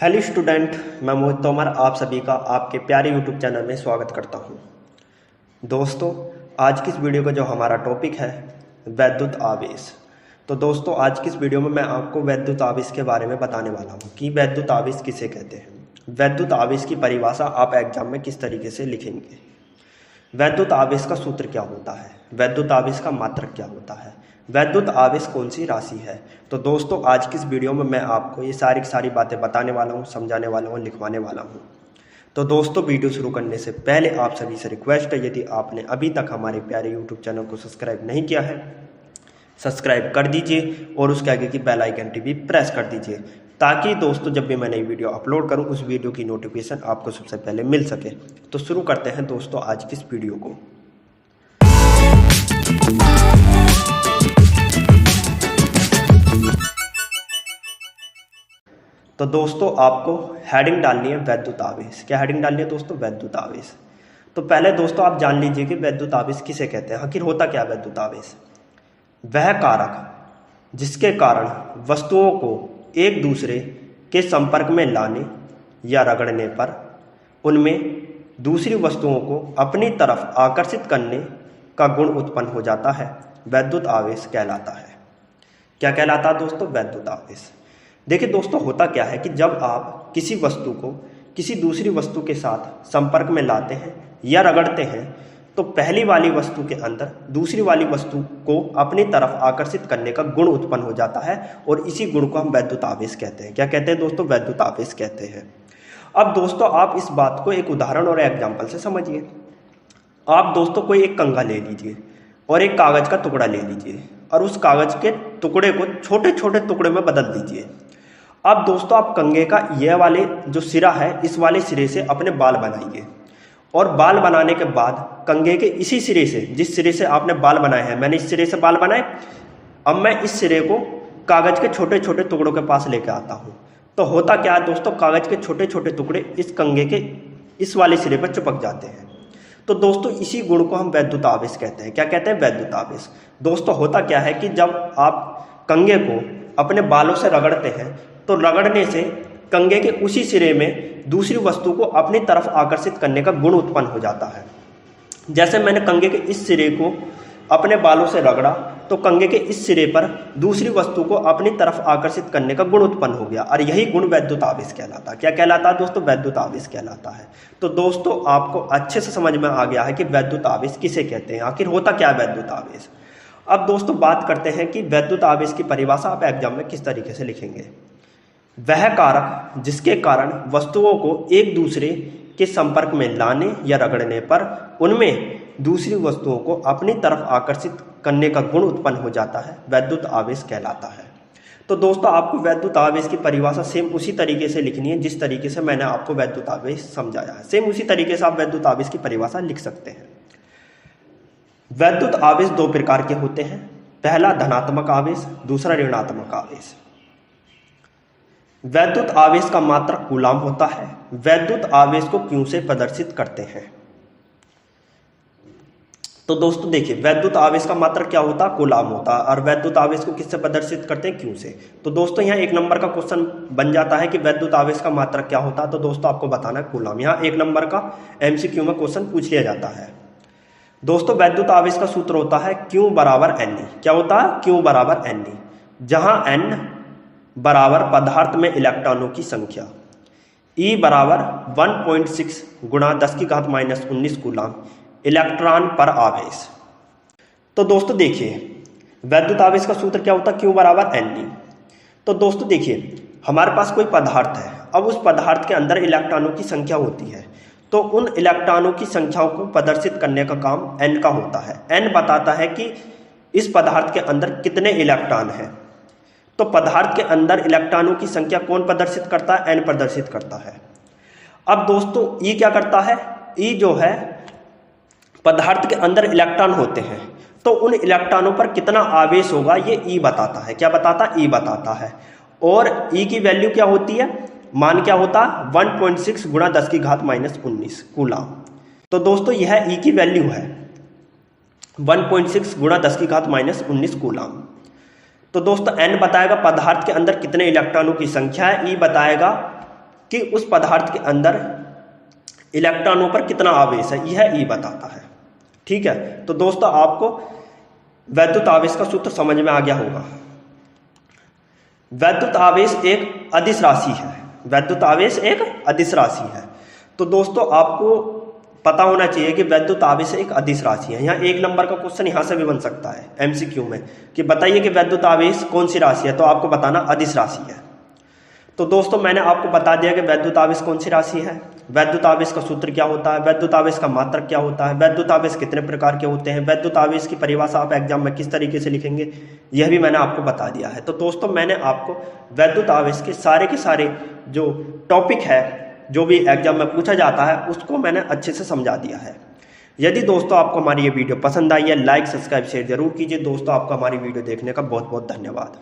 Hello student, मैं मोहित तोमर आप सभी का आपके प्यारे यूट्यूब चैनल में स्वागत करता हूं। दोस्तों, आज की इस वीडियो का जो हमारा टॉपिक है वैद्युत आवेश। तो दोस्तों, आज की इस वीडियो में मैं आपको वैद्युत आवेश के बारे में बताने वाला हूं कि वैद्युत आवेश किसे कहते हैं। वैद्युत आवेश की परिभाषा आप एग्जाम में किस तरीके से लिखेंगे। वैद्युत आवेश का सूत्र क्या होता है, वैद्युत आवेश का मात्रक क्या होता है, वैद्युत आवेश कौन सी राशि है। तो दोस्तों, आज की इस वीडियो में मैं आपको ये सारी बातें बताने वाला हूँ, समझाने वाला हूँ, लिखवाने वाला हूँ। तो दोस्तों, वीडियो शुरू करने से पहले आप सभी से रिक्वेस्ट है, यदि आपने अभी तक हमारे प्यारे यूट्यूब चैनल को सब्सक्राइब नहीं किया है, सब्सक्राइब कर दीजिए और उसके आगे की बेल आइकन भी प्रेस कर दीजिए, ताकि दोस्तों जब भी मैं नई वीडियो अपलोड करूं उस वीडियो की नोटिफिकेशन आपको सबसे पहले मिल सके। तो शुरू करते हैं दोस्तों आज की इस वीडियो को। तो दोस्तों, आपको हेडिंग डालनी है वैद्युत आवेश। क्या हेडिंग डालनी है दोस्तों? वैद्युत आवेश। तो पहले दोस्तों आप जान लीजिए कि वैद्युत आवेश किसे कहते हैं, आखिर होता क्या वैद्युत आवेश। वह कारक जिसके कारण वस्तुओं को एक दूसरे के संपर्क में लाने या रगड़ने पर उनमें दूसरी वस्तुओं को अपनी तरफ आकर्षित करने का गुण उत्पन्न हो जाता है, वैद्युत आवेश कहलाता है। क्या कहलाता है दोस्तों? वैद्युत आवेश। देखिए दोस्तों, होता क्या है कि जब आप किसी वस्तु को किसी दूसरी वस्तु के साथ संपर्क में लाते हैं या रगड़ते हैं तो पहली वाली वस्तु के अंदर दूसरी वाली वस्तु को अपनी तरफ आकर्षित करने का गुण उत्पन्न हो जाता है और इसी गुण को हम वैद्युत आवेश कहते हैं। क्या कहते हैं दोस्तों? वैद्युत आवेश कहते हैं। अब दोस्तों, आप इस बात को एक उदाहरण और एग्जाम्पल से समझिए। आप दोस्तों कोई एक कंघा ले लीजिए और एक कागज का टुकड़ा ले लीजिए और उस कागज के टुकड़े को छोटे छोटे टुकड़े में बदल दीजिए। अब दोस्तों, आप कंघे का यह वाले जो सिरा है, इस वाले सिरे से अपने बाल बनाइए और बाल बनाने के बाद कंघे के इसी सिरे से, जिस सिरे से आपने बाल बनाए हैं, मैंने इस सिरे से बाल बनाए, अब मैं इस सिरे को कागज के छोटे छोटे टुकड़ों के पास लेकर आता हूँ। तो होता क्या है दोस्तों, कागज के छोटे छोटे टुकड़े इस कंघे के इस वाले सिरे पर चिपक जाते हैं। तो दोस्तों, इसी गुण को हम वैद्युत आवेश कहते हैं। क्या कहते हैं? वैद्युत आवेश। दोस्तों, होता क्या है कि जब आप कंघे को अपने बालों से रगड़ते हैं तो रगड़ने से कंघे के उसी सिरे में दूसरी वस्तु को अपनी तरफ आकर्षित करने का गुण उत्पन्न हो जाता है। जैसे मैंने कंघे के इस सिरे को अपने बालों से रगड़ा तो कंघे के इस सिरे पर दूसरी वस्तु को अपनी तरफ आकर्षित करने का गुण उत्पन्न हो गया और यही गुण वैद्युत आवेश कहलाता है। क्या कहलाता है दोस्तों? वैद्युत आवेश कहलाता है। तो दोस्तों, आपको अच्छे से समझ में आ गया है कि वैद्युत आवेश किसे कहते हैं, आखिर होता क्या है वैद्युत आवेश। अब दोस्तों बात करते हैं कि वैद्युत आवेश की परिभाषा आप एग्जाम में किस तरीके से लिखेंगे। वह कारक जिसके कारण वस्तुओं को एक दूसरे के संपर्क में लाने या रगड़ने पर उनमें दूसरी वस्तुओं को अपनी तरफ आकर्षित करने का गुण उत्पन्न हो जाता है, वैद्युत आवेश कहलाता है। तो दोस्तों, आपको वैद्युत आवेश की परिभाषा सेम उसी तरीके से लिखनी है जिस तरीके से मैंने आपको वैद्युत आवेश समझाया है। सेम उसी तरीके से आप वैद्युत आवेश की परिभाषा लिख सकते हैं। वैद्युत आवेश दो प्रकार के होते हैं, पहला धनात्मक आवेश, दूसरा ऋणात्मक आवेश। वैद्युत आवेश का मात्रक कूलाम होता है। वैद्युत आवेश को क्यू से प्रदर्शित करते हैं। तो दोस्तों देखिए, वैद्युत आवेश का मात्रक क्या होता है? कूलाम होता है। और वैद्युत आवेश को किससे प्रदर्शित करते हैं? क्यू से। तो दोस्तों, यहाँ एक नंबर का क्वेश्चन बन जाता है कि वैद्युत आवेश का मात्रक क्या होता है। तो दोस्तों आपको बताना है कूलाम। यहाँ एक नंबर का MCQ में क्वेश्चन पूछ लिया जाता है। दोस्तों, वैद्युत आवेश का सूत्र होता है Q बराबर Ne। क्या होता है? Q बराबर Ne, जहां N बराबर पदार्थ में इलेक्ट्रॉनों की संख्या, E बराबर 1.6 गुणा 10⁻⁻19 कूलाम इलेक्ट्रॉन पर आवेश। तो दोस्तों देखिए, वैद्युत आवेश का सूत्र क्या होता है? Q बराबर Ne। तो दोस्तों देखिए, हमारे पास कोई पदार्थ है, अब उस पदार्थ के अंदर इलेक्ट्रॉनों की संख्या होती है, तो उन इलेक्ट्रॉनों की संख्याओं को प्रदर्शित करने का काम N का होता है। N बताता है कि इस पदार्थ के अंदर कितने इलेक्ट्रॉन हैं। तो पदार्थ के अंदर इलेक्ट्रॉनों की संख्या कौन प्रदर्शित करता है? N प्रदर्शित करता है। अब दोस्तों E क्या करता है? E जो है, पदार्थ के अंदर इलेक्ट्रॉन होते हैं तो उन इलेक्ट्रॉनों पर कितना आवेश होगा ये E बताता है। क्या बताता है? E बताता है। और E की वैल्यू क्या होती है? मान क्या होता? 1.6 गुणा 10⁻⁻19 कूलाम। तो दोस्तों यह E की वैल्यू है 1.6 गुणा 10⁻⁻19 कूलाम। तो दोस्तों N बताएगा पदार्थ के अंदर कितने इलेक्ट्रॉनों की संख्या है, E बताएगा कि उस पदार्थ के अंदर इलेक्ट्रॉनों पर कितना आवेश है, यह ई बताता है। ठीक है, तो दोस्तों आपको वैद्युत आवेश का सूत्र समझ में आ गया होगा। वैद्युत आवेश एक अदिश राशि है, वैद्युत आवेश एक अदिश राशि है। तो दोस्तों आपको पता होना चाहिए कि वैद्युत आवेश एक अदिश राशि है। यहाँ 1 नंबर का क्वेश्चन यहाँ से भी बन सकता है एमसीक्यू में कि बताइए कि वैद्युत आवेश कौन सी राशि है, तो आपको बताना अदिश राशि है। तो दोस्तों मैंने आपको बता दिया कि वैद्युत आवेश कौन सी राशि है, वैद्युत आवेश का सूत्र क्या होता है, वैद्युत आवेश का मात्रक क्या होता है, वैद्युत आवेश कितने प्रकार के होते हैं, वैद्युत आवेश की परिभाषा आप एग्जाम में किस तरीके से लिखेंगे, यह भी मैंने आपको बता दिया है। तो दोस्तों मैंने आपको वैद्युत आवेश के सारे जो टॉपिक है, जो भी एग्जाम में पूछा जाता है, उसको मैंने अच्छे से समझा दिया है। यदि दोस्तों आपको हमारी ये वीडियो पसंद आई है, लाइक सब्सक्राइब शेयर जरूर कीजिए। दोस्तों आपको हमारी वीडियो देखने का बहुत बहुत धन्यवाद।